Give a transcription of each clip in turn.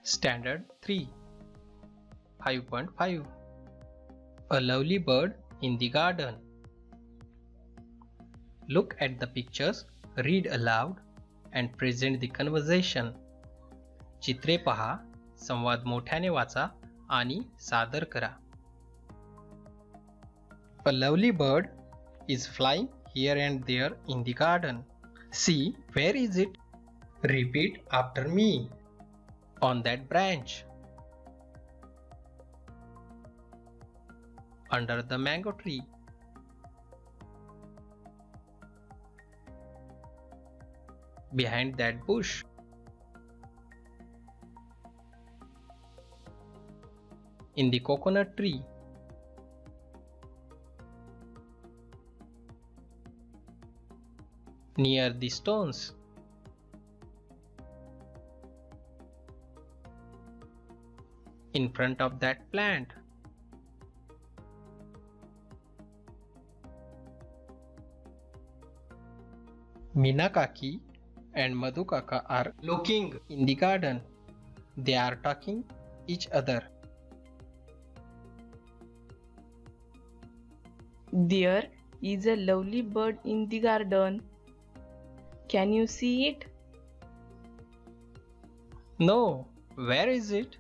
Standard 3 5.5 A lovely bird in the garden. Look at the pictures, read aloud and present the conversation. चित्रे पहा, संवाद मोठ्याने वाचा आणि सादर करा. A lovely bird is flying here and there in the garden. See, where is it? Repeat after me. On that branch. Under the mango tree. Behind that bush. In the coconut tree. Near the stones. In front of that plant. Meena Kaki and Madhu Kaka are looking in the garden. They are talking each other. There is a lovely bird in the garden. Can you see it? No, where is it?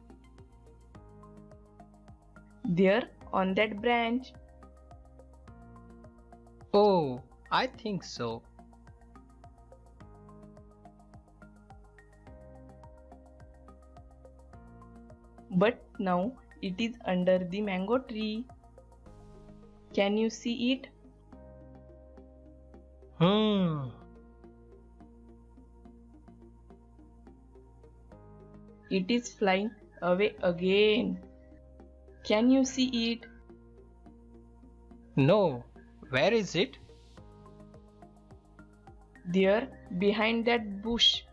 There on that branch. Oh, I think so. But now it is under the mango tree. Can you see it? It is flying away again. Can you see it? No, where is it? There, behind that bush.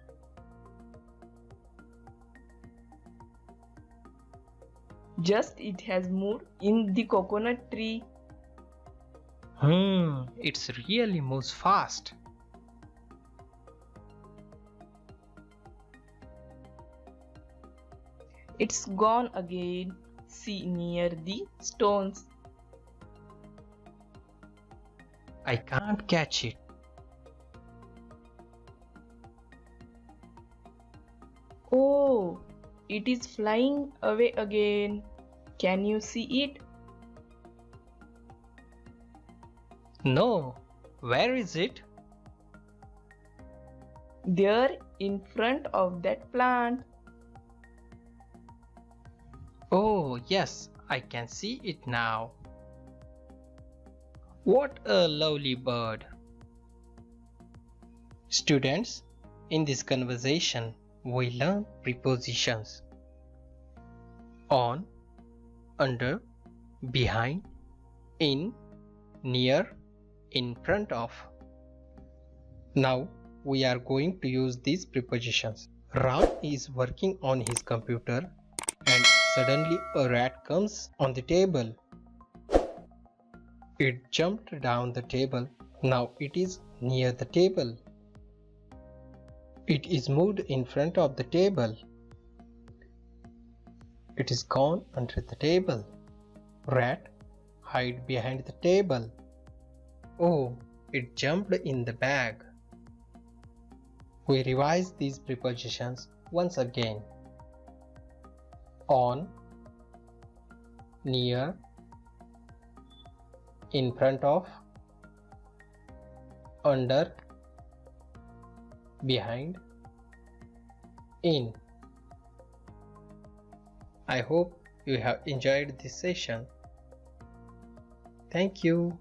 Just it has moved in the coconut tree. It's really moves fast. It's gone again. See near the stones. I can't catch it. Oh, it is flying away again. Can you see it? No, where is it? There in front of that plant. Oh, yes, I can see it now. What a lovely bird. Students, in this conversation, we learn prepositions. On, under, behind, in, near, in front of. Now, we are going to use these prepositions. Ram is working on his computer and suddenly a rat comes on the table. It jumped down the table. Now it is near the table. It is moved in front of the table. It is gone under the table. Rat hide behind the table. Oh, it jumped in the bag. We revise these prepositions once again. On, near, in front of, under, behind, in. I hope you have enjoyed this session. Thank you.